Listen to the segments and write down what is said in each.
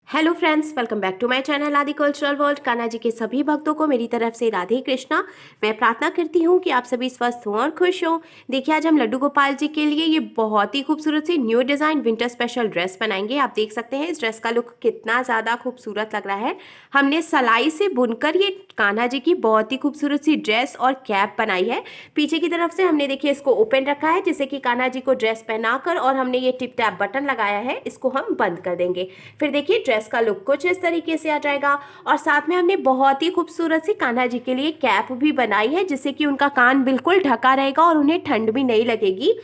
Hello friends, welcome back to my channel आदि cultural world. Kanha ji के सभी भक्तों को मेरी तरफ से राधे कृष्णा। मैं प्रार्थना करती हूँ कि आप सभी स्वस्थ हों और खुश हों। देखिए, आज हम लड्डू गोपाल जी के लिए ये बहुत ही खूबसूरत सी new design winter special dress बनाएंगे। आप देख सकते हैं इस ड्रेस का लुक कितना ज़्यादा खूबसूरत लग रहा है। हमने सलाई से बुनकर ये कान्हा जी की बहुत ही खूबसूरत सी ड्रेस और कैप बनाई है। पीछे की तरफ से हमने देखिए इसको ओपन रखा है, जिससे कि कान्हा जी को ड्रेस पहनाकर, और हमने ये टिप टैप बटन लगाया है, इसको हम बंद कर देंगे। फिर देखिए ड्रेस का लुक कुछ इस तरीके से आ जाएगा। और साथ में हमने बहुत ही खूबसूरत सी कान्हा जी के लिए कैप भी बनाई है, जिससे कि उनका कान बिल्कुल ढका रहेगा और उन्हें ठंड भी नहीं लगेगी।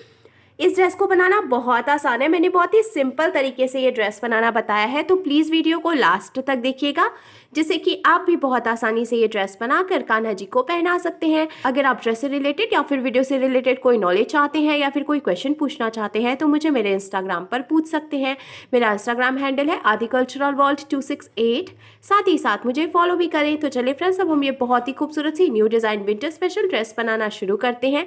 इस ड्रेस को बनाना बहुत आसान है। मैंने बहुत ही सिंपल तरीके से ये ड्रेस बनाना बताया है, तो प्लीज़ वीडियो को लास्ट तक देखिएगा, जिससे कि आप भी बहुत आसानी से ये ड्रेस बनाकर कान्हा जी को पहना सकते हैं। अगर आप ड्रेस से रिलेटेड या फिर वीडियो से रिलेटेड कोई नॉलेज चाहते हैं या फिर कोई क्वेश्चन पूछना चाहते हैं, तो मुझे मेरे इंस्टाग्राम पर पूछ सकते हैं। मेरा इंस्टाग्राम हैंडल है आदि कल्चरल वर्ल्ड 268। साथ ही साथ मुझे फॉलो भी करें। तो चलिए फ्रेंड्स, अब हम ये बहुत ही खूबसूरत सी new design winter special dress बनाना शुरू करते हैं।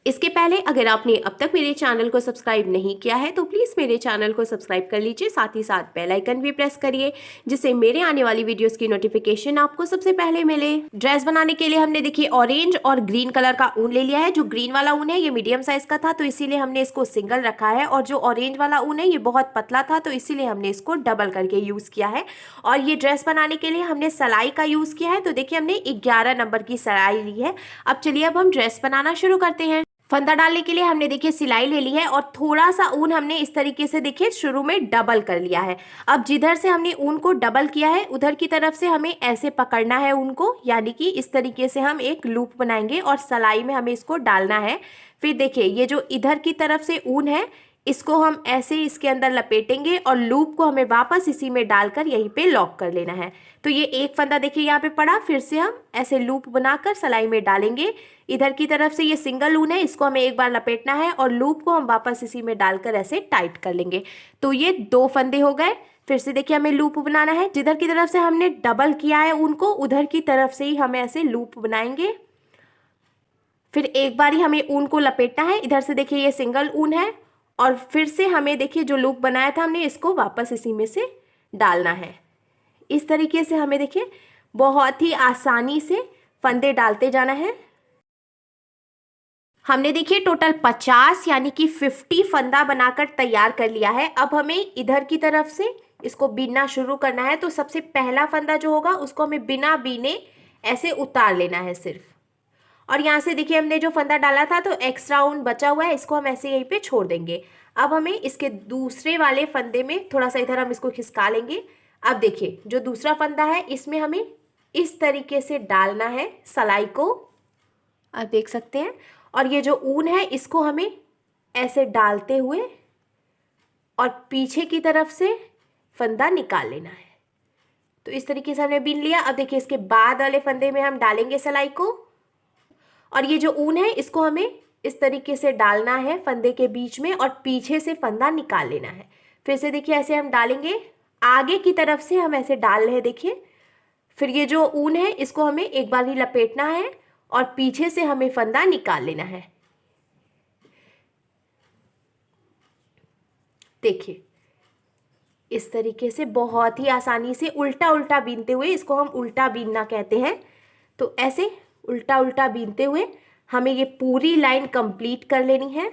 इसके पहले अगर आपने अब तक मेरे चैनल को सब्सक्राइब नहीं किया है, तो प्लीज़ मेरे चैनल को सब्सक्राइब कर लीजिए। साथ ही साथ बेल आइकन भी प्रेस करिए, जिससे मेरे आने वाली वीडियोस की नोटिफिकेशन आपको सबसे पहले मिले। ड्रेस बनाने के लिए हमने देखिए ऑरेंज और ग्रीन कलर का ऊन ले लिया है। जो ग्रीन वाला ऊन है ये मीडियम साइज का था, तो इसीलिए हमने इसको सिंगल रखा है। और जो ऑरेंज वाला ऊन है ये बहुत पतला था, तो इसीलिए हमने इसको डबल करके यूज़ किया है। और ये ड्रेस बनाने के लिए हमने सिलाई का यूज़ किया है। तो देखिए हमने 11 नंबर की सिलाई ली है। अब चलिए अब हम ड्रेस बनाना शुरू करते हैं। फंदा डालने के लिए हमने देखिए सिलाई ले ली है, और थोड़ा सा ऊन हमने इस तरीके से देखिए शुरू में डबल कर लिया है। अब जिधर से हमने ऊन को डबल किया है, उधर की तरफ से हमें ऐसे पकड़ना है ऊन को, यानी कि इस तरीके से हम एक लूप बनाएंगे और सिलाई में हमें इसको डालना है। फिर देखिए ये जो इधर की तरफ से ऊन है, इसको हम ऐसे इसके अंदर लपेटेंगे और लूप को हमें वापस इसी में डालकर यहीं पे लॉक कर लेना है। तो ये एक फंदा देखिए यहाँ पे पड़ा, फिर से हम ऐसे लूप बनाकर सिलाई में डालेंगे। इधर की तरफ से ये सिंगल ऊन है, इसको हमें एक बार लपेटना है और लूप को हम वापस इसी में डालकर ऐसे टाइट कर लेंगे। तो ये 2 फंदे हो गए। फिर से देखिए हमें लूप बनाना है। जिधर की तरफ से हमने डबल किया है ऊन को, उधर की तरफ से ही हमें ऐसे लूप बनाएंगे। फिर एक बार ही हमें ऊन को लपेटना है। इधर से देखिए ये सिंगल ऊन है, और फिर से हमें देखिए जो लूप बनाया था हमने, इसको वापस इसी में से डालना है। इस तरीके से हमें देखिए बहुत ही आसानी से फंदे डालते जाना है। हमने देखिए टोटल 50 यानी कि 50 फंदा बनाकर तैयार कर लिया है। अब हमें इधर की तरफ से इसको बीनना शुरू करना है। तो सबसे पहला फंदा जो होगा उसको हमें बिना बीने ऐसे उतार लेना है सिर्फ। और यहाँ से देखिए हमने जो फंदा डाला था, तो एक्स्ट्रा ऊन बचा हुआ है, इसको हम ऐसे यहीं पे छोड़ देंगे। अब हमें इसके दूसरे वाले फंदे में थोड़ा सा इधर हम इसको खिसका लेंगे। अब देखिए जो दूसरा फंदा है, इसमें हमें इस तरीके से डालना है सलाई को, आप देख सकते हैं। और ये जो ऊन है इसको हमें ऐसे डालते हुए और पीछे की तरफ से फंदा निकाल लेना है। तो इस तरीके से हमने बीन लिया। अब देखिए इसके बाद वाले फंदे में हम डालेंगे सलाई को, और ये जो ऊन है इसको हमें इस तरीके से डालना है फंदे के बीच में, और पीछे से फंदा निकाल लेना है। फिर से देखिए ऐसे हम डालेंगे, आगे की तरफ से हम ऐसे डाल रहे हैं देखिए। फिर ये जो ऊन है इसको हमें एक बार ही लपेटना है और पीछे से हमें फंदा निकाल लेना है। देखिए इस तरीके से बहुत ही आसानी से उल्टा उल्टा बीनते हुए, इसको हम उल्टा बीनना कहते हैं। तो ऐसे उल्टा उल्टा बीनते हुए हमें ये पूरी लाइन कंप्लीट कर लेनी है।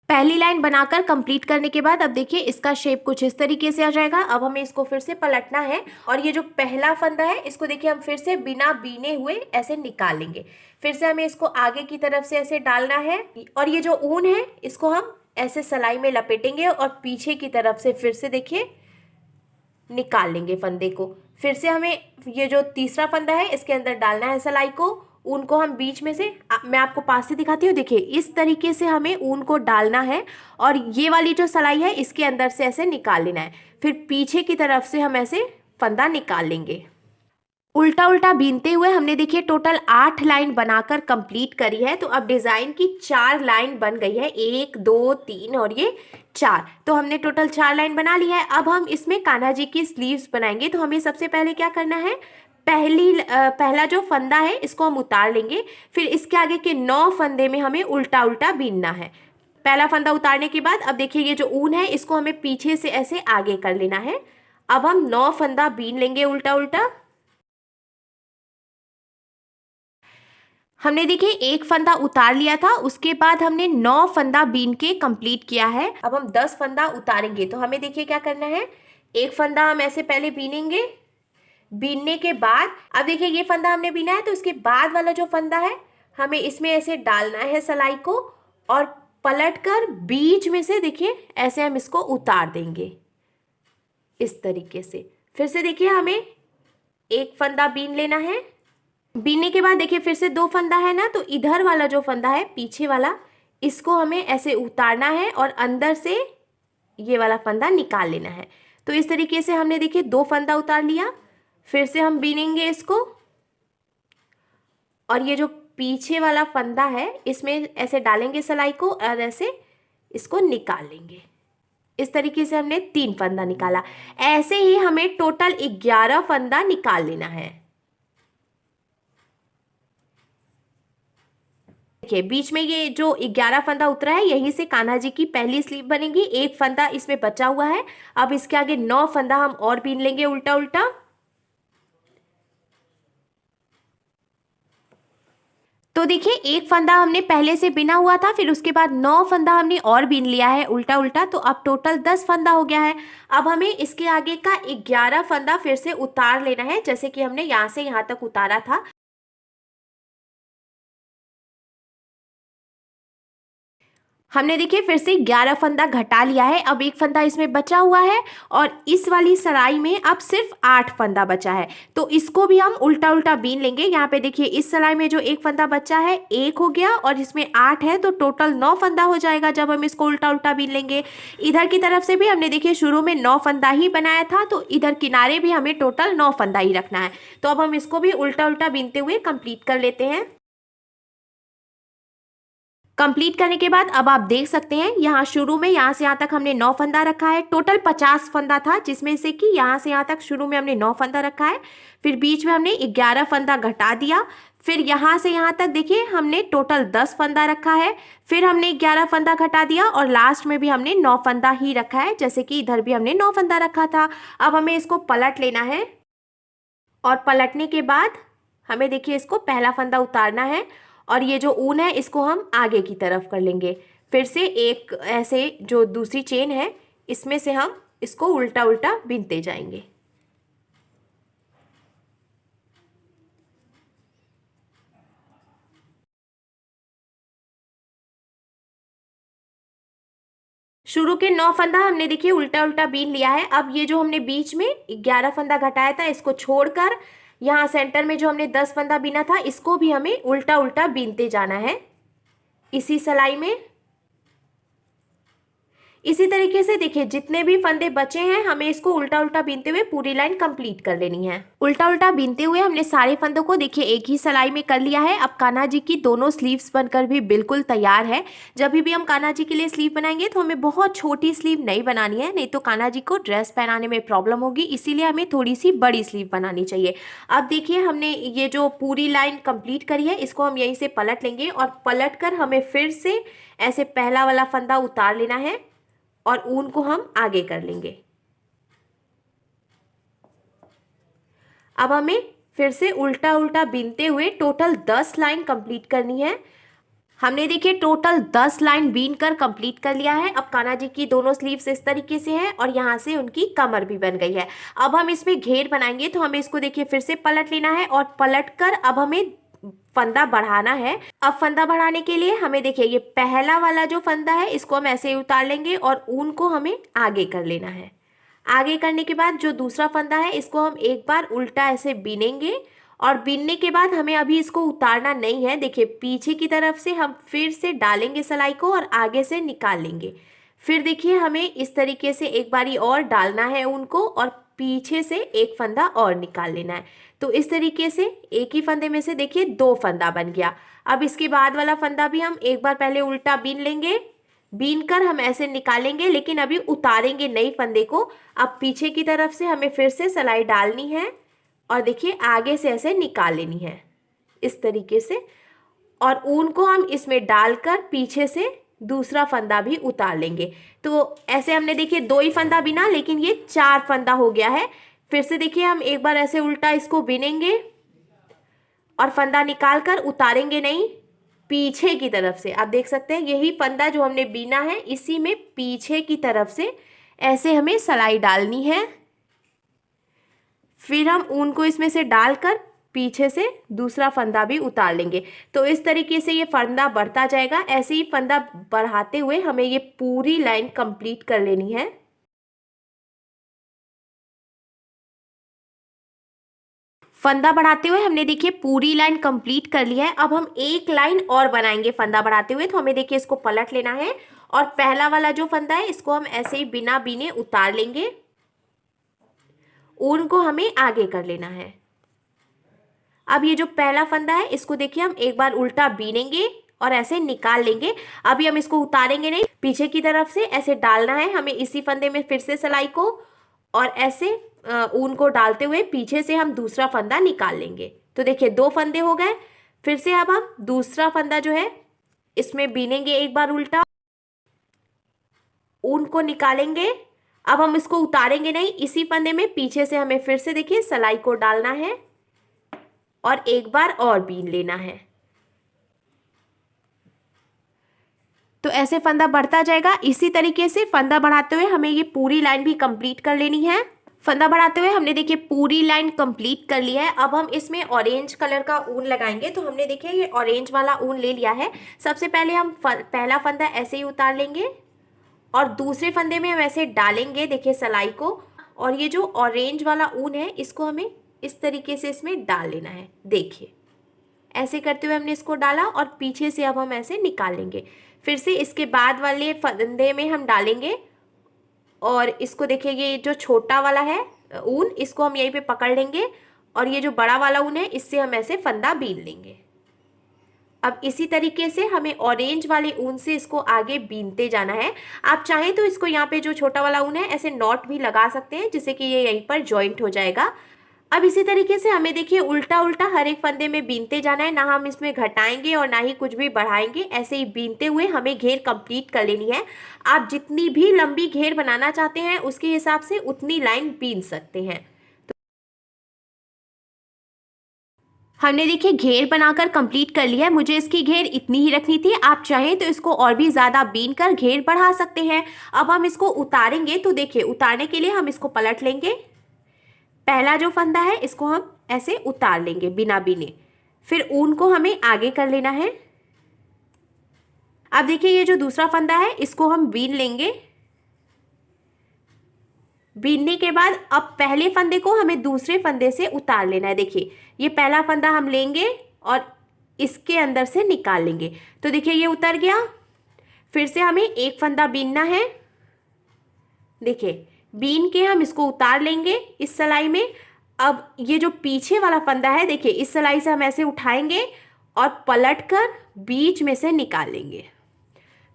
पहली लाइन बनाकर कंप्लीट करने के बाद अब देखिए इसका शेप कुछ इस तरीके से आ जाएगा। अब हमें इसको फिर से पलटना है, और ये जो पहला फंदा है इसको देखिए हम फिर से बिना बीने हुए ऐसे निकाल लेंगे। फिर से हमें इसको आगे की तरफ से ऐसे डालना है, और ये जो ऊन है इसको हम ऐसे सलाई में लपेटेंगे और पीछे की तरफ से फिर से देखिए निकाल लेंगे फंदे को। फिर से हमें ये जो तीसरा फंदा है इसके अंदर डालना है सलाई को। ऊन को हम बीच में से, मैं आपको पास से दिखाती हूँ, देखिए इस तरीके से हमें ऊन को डालना है, और ये वाली जो सलाई है इसके अंदर से ऐसे निकाल लेना है। फिर पीछे की तरफ से हम ऐसे फंदा निकाल लेंगे। उल्टा उल्टा बीनते हुए हमने देखिए टोटल 8 लाइन बनाकर कंप्लीट करी है। तो अब डिज़ाइन की 4 लाइन बन गई है, 1 2 3 और ये 4। तो हमने टोटल 4 लाइन बना ली है। अब हम इसमें कान्हा जी की स्लीव्स बनाएंगे। तो हमें सबसे पहले क्या करना है, पहला जो फंदा है इसको हम उतार लेंगे। फिर इसके आगे के 9 फंदे में हमें उल्टा उल्टा बीनना है। पहला फंदा उतारने के बाद अब देखिए ये जो ऊन है इसको हमें पीछे से ऐसे आगे कर लेना है। अब हम 9 फंदा बीन लेंगे उल्टा उल्टा। हमने देखिए एक फंदा उतार लिया था, उसके बाद हमने 9 फंदा बीन के कंप्लीट किया है। अब हम 10 फंदा उतारेंगे तो हमें देखिए क्या करना है, एक फंदा हम ऐसे पहले बीनेंगे। बीनने के बाद अब देखिए ये फंदा हमने बीना है तो उसके बाद वाला जो फंदा है हमें इसमें ऐसे डालना है सलाई को, और पलटकर बीच में से देखिए ऐसे हम इसको उतार देंगे इस तरीके से। फिर से देखिए हमें एक फंदा बीन लेना है। बीनने के बाद देखिए फिर से 2 फंदा है ना, तो इधर वाला जो फंदा है पीछे वाला इसको हमें ऐसे उतारना है और अंदर से ये वाला फंदा निकाल लेना है। तो इस तरीके से हमने देखिए 2 फंदा उतार लिया। फिर से हम बीनेंगे इसको, और ये जो पीछे वाला फंदा है इसमें ऐसे डालेंगे सलाई को और ऐसे इसको निकाल लेंगे। इस तरीके से हमने 3 फंदा निकाला। ऐसे ही हमें टोटल 11 फंदा निकाल लेना है। देखिए बीच में ये जो 11 फंदा उतरा है यहीं से कान्हा जी की पहली स्लीव बनेगी। एक फंदा इसमें बचा हुआ है। अब इसके आगे 9 फंदा हम और बीन लेंगे उल्टा उल्टा। तो देखिए एक फंदा हमने पहले से बिना हुआ था, फिर उसके बाद 9 फंदा हमने और बीन लिया है उल्टा उल्टा, तो अब टोटल 10 फंदा हो गया है। अब हमें इसके आगे का 11 फंदा फिर से उतार लेना है, जैसे कि हमने यहाँ से यहाँ तक उतारा था। हमने देखिए फिर से 11 फंदा घटा लिया है। अब एक फंदा इसमें बचा हुआ है और इस वाली सलाई में अब सिर्फ 8 फंदा बचा है, तो इसको भी हम उल्टा उल्टा बीन लेंगे। यहाँ पे देखिए इस सलाई में जो एक फंदा बचा है 1 हो गया और इसमें 8 है, तो टोटल 9 फंदा हो जाएगा जब हम इसको उल्टा उल्टा बीन लेंगे। इधर की तरफ से भी हमने देखिए शुरू में 9 फंदा ही बनाया था, तो इधर किनारे भी हमें टोटल 9 फंदा ही रखना है। तो अब हम इसको भी उल्टा उल्टा बीनते हुए कंप्लीट कर लेते हैं। कंप्लीट करने के बाद अब आप देख सकते हैं यहाँ शुरू में यहाँ से यहाँ तक हमने 9 फंदा रखा है। टोटल 50 फंदा था, जिसमें से कि यहाँ से यहाँ तक शुरू में हमने 9 फंदा रखा है, फिर बीच में हमने 11 फंदा घटा दिया, फिर यहाँ से यहाँ तक देखिए हमने टोटल 10 फंदा रखा है, फिर हमने 11 फंदा घटा दिया और लास्ट में भी हमने 9 फंदा ही रखा है, जैसे कि इधर भी हमने 9 फंदा रखा था। अब हमें इसको पलट लेना है और पलटने के बाद हमें देखिए इसको पहला फंदा उतारना है और ये जो ऊन है इसको हम आगे की तरफ कर लेंगे। फिर से एक ऐसे जो दूसरी चेन है इसमें से हम इसको उल्टा उल्टा बीनते जाएंगे। शुरू के 9 फंदा हमने देखिए उल्टा उल्टा बीन लिया है। अब ये जो हमने बीच में 11 फंदा घटाया था इसको छोड़कर यहाँ सेंटर में जो हमने 10 फंदा बीना था इसको भी हमें उल्टा उल्टा बीनते जाना है इसी सलाई में। इसी तरीके से देखिए जितने भी फंदे बचे हैं हमें इसको उल्टा उल्टा बीनते हुए पूरी लाइन कंप्लीट कर लेनी है। उल्टा उल्टा बीनते हुए हमने सारे फंदों को देखिए एक ही सलाई में कर लिया है। अब कान्हा जी की दोनों स्लीव्स बनकर भी बिल्कुल तैयार है। जब भी हम कान्हा जी के लिए स्लीव बनाएंगे तो हमें बहुत छोटी स्लीव नहीं बनानी है, नहीं तो कान्हा जी को ड्रेस पहनाने में प्रॉब्लम होगी, इसीलिए हमें थोड़ी सी बड़ी स्लीव बनानी चाहिए। अब देखिए हमने ये जो पूरी लाइन कंप्लीट करी है इसको हम यहीं से पलट लेंगे और पलट कर हमें फिर से ऐसे पहला वाला फंदा उतार लेना है और ऊन को हम आगे कर लेंगे। अब हमें फिर से उल्टा उल्टा बीनते हुए टोटल 10 लाइन कंप्लीट करनी है। हमने देखिए टोटल 10 लाइन बीन कर कंप्लीट कर लिया है। अब कान्हा जी की दोनों स्लीव्स इस तरीके से हैं और यहाँ से उनकी कमर भी बन गई है। अब हम इसमें घेर बनाएंगे तो हमें इसको देखिए फिर से पलट लेना है और पलट कर अब हमें फंदा बढ़ाना है। अब फंदा बढ़ाने के लिए हमें देखिए ये पहला वाला जो फंदा है इसको हम ऐसे ही उतार लेंगे और ऊन को हमें आगे कर लेना है। आगे करने के बाद जो दूसरा फंदा है इसको हम एक बार उल्टा ऐसे बीनेंगे और बीनने के बाद हमें अभी इसको उतारना नहीं है। देखिए पीछे की तरफ से हम फिर से डालेंगे सलाई को और आगे से निकाल लेंगे। फिर देखिए हमें इस तरीके से एक बारी और डालना है ऊन को और पीछे से एक फंदा और निकाल लेना है। तो इस तरीके से एक ही फंदे में से देखिए 2 फंदा बन गया। अब इसके बाद वाला फंदा भी हम एक बार पहले उल्टा बीन लेंगे, बीन कर हम ऐसे निकालेंगे, लेकिन अभी उतारेंगे नहीं फंदे को। अब पीछे की तरफ से हमें फिर से सलाई डालनी है और देखिए आगे से ऐसे निकाल लेनी है इस तरीके से, और ऊन को हम इसमें डालकर पीछे से दूसरा फंदा भी उतार लेंगे। तो ऐसे हमने देखिए 2 ही फंदा बिना, लेकिन ये 4 फंदा हो गया है। फिर से देखिए हम एक बार ऐसे उल्टा इसको बिनेंगे और फंदा निकाल कर उतारेंगे नहीं, पीछे की तरफ से। आप देख सकते हैं यही फंदा जो हमने बीना है, इसी में पीछे की तरफ से ऐसे हमें सिलाई डालनी है। फिर हम ऊन को इसमें से डालकर पीछे से दूसरा फंदा भी उतार लेंगे। तो इस तरीके से ये फंदा बढ़ता जाएगा। ऐसे ही फंदा बढ़ाते हुए हमें ये पूरी लाइन कंप्लीट कर लेनी है। फंदा बढ़ाते हुए हमने देखिए पूरी लाइन कंप्लीट कर लिया है। अब हम एक लाइन और बनाएंगे फंदा बढ़ाते हुए। तो हमें देखिए इसको पलट लेना है और पहला वाला जो फंदा है इसको हम ऐसे ही बिना बीने उतार लेंगे। ऊन को हमें आगे कर लेना है। अब ये जो पहला फंदा है इसको देखिए हम एक बार उल्टा बीनेंगे और ऐसे निकाल लेंगे। अभी हम इसको उतारेंगे नहीं, पीछे की तरफ से ऐसे डालना है हमें इसी फंदे में फिर से सिलाई को, और ऐसे ऊन को डालते हुए पीछे से हम दूसरा फंदा निकाल लेंगे। तो देखिए 2 फंदे हो गए। फिर से अब हम दूसरा फंदा जो है इसमें बीनेंगे एक बार उल्टा, ऊन को निकालेंगे। अब हम इसको उतारेंगे नहीं, इसी फंदे में पीछे से हमें फिर से देखिए सिलाई को डालना है और एक बार और बीन लेना है। तो ऐसे फंदा बढ़ता जाएगा। इसी तरीके से फंदा बढ़ाते हुए हमें ये पूरी लाइन भी कंप्लीट कर लेनी है। फंदा बढ़ाते हुए हमने देखिए पूरी लाइन कंप्लीट कर लिया है। अब हम इसमें ऑरेंज कलर का ऊन लगाएंगे। तो हमने देखिए ये ऑरेंज वाला ऊन ले लिया है। सबसे पहले हम पहला फंदा ऐसे ही उतार लेंगे और दूसरे फंदे में हम ऐसे डालेंगे देखिए सिलाई को, और ये जो ऑरेंज वाला ऊन है इसको हमें इस तरीके से इसमें डाल लेना है। देखिए ऐसे करते हुए हमने इसको डाला और पीछे से अब हम ऐसे निकाल लेंगे। फिर से इसके बाद वाले फंदे में हम डालेंगे और इसको देखिए ये जो छोटा वाला है ऊन इसको हम यहीं पे पकड़ लेंगे और ये जो बड़ा वाला ऊन है इससे हम ऐसे फंदा बीन लेंगे। अब इसी तरीके से हमें ऑरेंज वाले ऊन से इसको आगे बीनते जाना है। आप चाहें तो इसको यहाँ पे जो छोटा वाला ऊन है ऐसे नॉट भी लगा सकते हैं, जिससे कि ये यहीं पर जॉइंट हो जाएगा। अब इसी तरीके से हमें देखिए उल्टा उल्टा हर एक फंदे में बीनते जाना है। ना हम इसमें घटाएंगे और ना ही कुछ भी बढ़ाएंगे। ऐसे ही बीनते हुए हमें घेर कंप्लीट कर लेनी है। आप जितनी भी लंबी घेर बनाना चाहते हैं उसके हिसाब से उतनी लाइन बीन सकते हैं। हमने देखिए घेर बनाकर कंप्लीट कर लिया है। मुझे इसकी घेर इतनी ही रखनी थी। आप चाहें तो इसको और भी ज़्यादा बीन कर घेर बढ़ा सकते हैं। अब हम इसको उतारेंगे। तो देखिए उतारने के लिए हम इसको पलट लेंगे। पहला जो फंदा है इसको हम ऐसे उतार लेंगे बिना बीने। फिर ऊन को हमें आगे कर लेना है। अब देखिए ये जो दूसरा फंदा है इसको हम बीन लेंगे। बीनने के बाद अब पहले फंदे को हमें दूसरे फंदे से उतार लेना है। देखिए ये पहला फंदा हम लेंगे और इसके अंदर से निकाल लेंगे। तो देखिए ये उतर गया। फिर से हमें एक फंदा बीनना है। देखिए बीन के हम इसको उतार लेंगे इस सिलाई में। अब ये जो पीछे वाला फंदा है देखिए इस सिलाई से हम ऐसे उठाएंगे और पलटकर बीच में से निकाल लेंगे।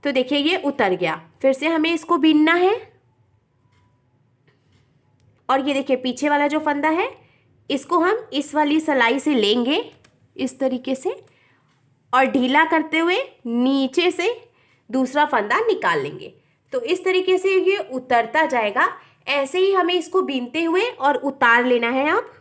तो देखिए ये उतर गया। फिर से हमें इसको बीनना है और ये देखिए पीछे वाला जो फंदा है इसको हम इस वाली सिलाई से लेंगे इस तरीके से और ढीला करते हुए नीचे से दूसरा फंदा निकाल लेंगे। तो इस तरीके से ये उतरता जाएगा। ऐसे ही हमें इसको बीनते हुए और उतार लेना है। अब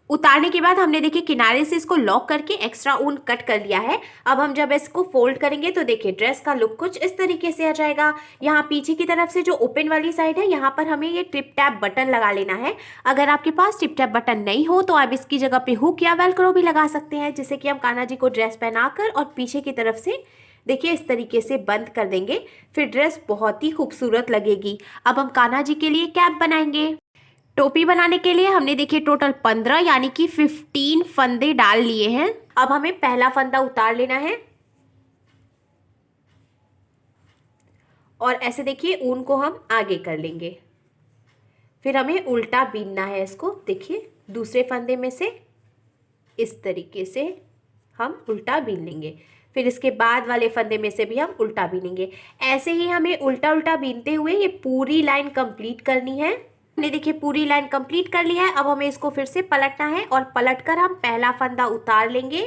उतारने के बाद हमने देखिए किनारे से इसको लॉक करके एक्स्ट्रा ऊन कट कर लिया है। अब हम जब इसको फोल्ड करेंगे तो देखिए ड्रेस का लुक कुछ इस तरीके से आ जाएगा। यहाँ पीछे की तरफ से जो ओपन वाली साइड है यहाँ पर हमें ये टिप टैप बटन लगा लेना है। अगर आपके पास टिप टैप बटन नहीं हो तो आप इसकी जगह पे हुक या वेलक्रो भी लगा सकते हैं, जिससे कि हम कान्हा जी को ड्रेस पहनाकर और पीछे की तरफ से देखिए इस तरीके से बंद कर देंगे। फिर ड्रेस बहुत ही खूबसूरत लगेगी। अब हम कान्हा जी के लिए कैप बनाएंगे। टोपी बनाने के लिए हमने देखिए टोटल 15 यानी कि 15 फंदे डाल लिए हैं। अब हमें पहला फंदा उतार लेना है और ऐसे देखिए ऊन को हम आगे कर लेंगे। फिर हमें उल्टा बीनना है इसको। देखिए दूसरे फंदे में से इस तरीके से हम उल्टा बीन लेंगे। फिर इसके बाद वाले फंदे में से भी हम उल्टा बीनेंगे। ऐसे ही हमें उल्टा उल्टा बीनते हुए ये पूरी लाइन कंप्लीट करनी है। हमने देखिए पूरी लाइन कंप्लीट कर लिया है। अब हमें इसको फिर से पलटना है और पलटकर हम पहला फंदा उतार लेंगे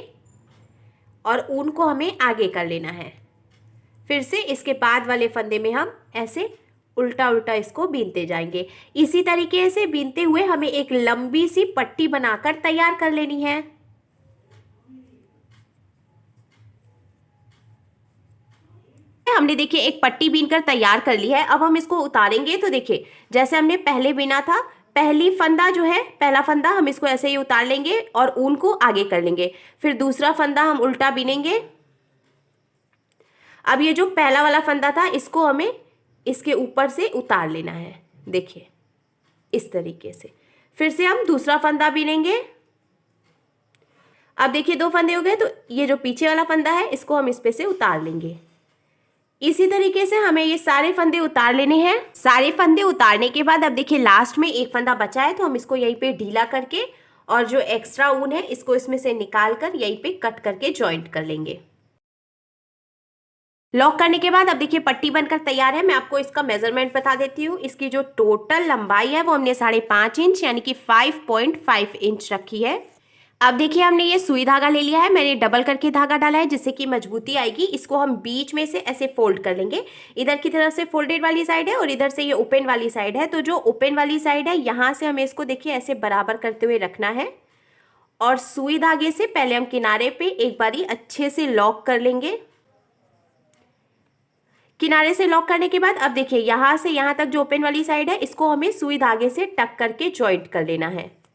और ऊन को हमें आगे कर लेना है। फिर से इसके बाद वाले फंदे में हम ऐसे उल्टा उल्टा इसको बीनते जाएंगे। इसी तरीके से बीनते हुए हमें एक लंबी सी पट्टी बनाकर तैयार कर लेनी है। हमने देखिए एक पट्टी बीनकर तैयार कर ली है। अब हम इसको उतारेंगे तो देखिए जैसे हमने पहले बीना था, पहली फंदा जो है, पहला फंदा हम इसको ऐसे ही उतार लेंगे और ऊन को आगे कर लेंगे। फिर दूसरा फंदा हम उल्टा बीनेंगे। अब ये जो पहला वाला फंदा था इसको हमें इसके ऊपर से उतार लेना है, देखिए इस तरीके से। फिर से हम दूसरा फंदा बीनेंगे। अब देखिए 2 फंदे हो गए, तो ये जो पीछे वाला फंदा है इसको हम इस पे से उतार लेंगे। इसी तरीके से हमें ये सारे फंदे उतार लेने हैं। सारे फंदे उतारने के बाद अब देखिए लास्ट में एक फंदा बचा है, तो हम इसको यहीं पे ढीला करके और जो एक्स्ट्रा ऊन है इसको इसमें से निकाल कर यहीं पे कट करके जॉइंट कर लेंगे। लॉक करने के बाद अब देखिए पट्टी बनकर तैयार है। मैं आपको इसका मेजरमेंट बता देती हूँ। इसकी जो टोटल लंबाई है वो हमने 5.5 इंच यानी कि 5.5 इंच रखी है। अब देखिए हमने ये सुई धागा ले लिया है, मैंने डबल करके धागा डाला है जिससे कि मजबूती आएगी। इसको हम बीच में से ऐसे फोल्ड कर लेंगे। इधर की तरफ से फोल्डेड वाली साइड है और इधर से ये ओपन वाली साइड है। तो जो ओपन वाली साइड है यहाँ से हमें इसको देखिए ऐसे बराबर करते हुए रखना है और सुई धागे से पहले हम किनारे पे एक बारी अच्छे से लॉक कर लेंगे। किनारे से लॉक करने के बाद अब देखिए यहाँ से यहाँ तक जो ओपन वाली साइड है इसको हमें सुई धागे से टक करके जॉइंट कर लेना है।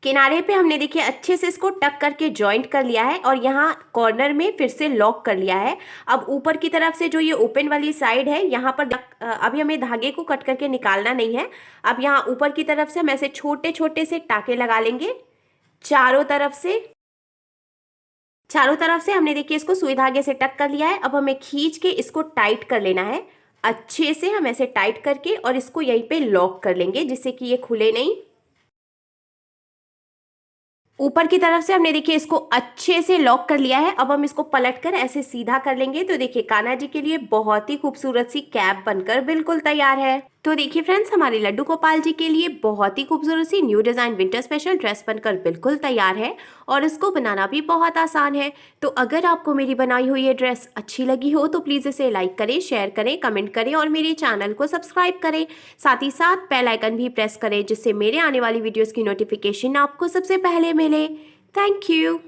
किनारे पे हमने देखिए अच्छे से इसको टक करके जॉइंट कर लिया है और यहाँ कॉर्नर में फिर से लॉक कर लिया है। अब ऊपर की तरफ से जो ये ओपन वाली साइड है यहाँ पर अभी हमें धागे को कट करके निकालना नहीं है। अब यहाँ ऊपर की तरफ से हम ऐसे छोटे छोटे से टाके लगा लेंगे चारों तरफ से हमने देखिए इसको सुई धागे से टक कर लिया है। अब हमें खींच के इसको टाइट कर लेना है अच्छे से। हम ऐसे टाइट करके और इसको यहीं पे लॉक कर लेंगे जिससे कि ये खुले नहीं। ऊपर की तरफ से हमने देखिए इसको अच्छे से लॉक कर लिया है। अब हम इसको पलटकर ऐसे सीधा कर लेंगे तो देखिए कान्हा जी के लिए बहुत ही खूबसूरत सी कैप बनकर बिल्कुल तैयार है। तो देखिए फ्रेंड्स, हमारे लड्डू गोपाल जी के लिए बहुत ही खूबसूरत सी new design winter special dress बनकर बिल्कुल तैयार है और इसको बनाना भी बहुत आसान है। तो अगर आपको मेरी बनाई हुई ये ड्रेस अच्छी लगी हो तो प्लीज़ इसे लाइक करें, शेयर करें, कमेंट करें और मेरे चैनल को सब्सक्राइब करें। साथ ही साथ बेल आइकन भी प्रेस करें जिससे मेरे आने वाली वीडियोज़ की नोटिफिकेशन आपको सबसे पहले मिले। Thank you.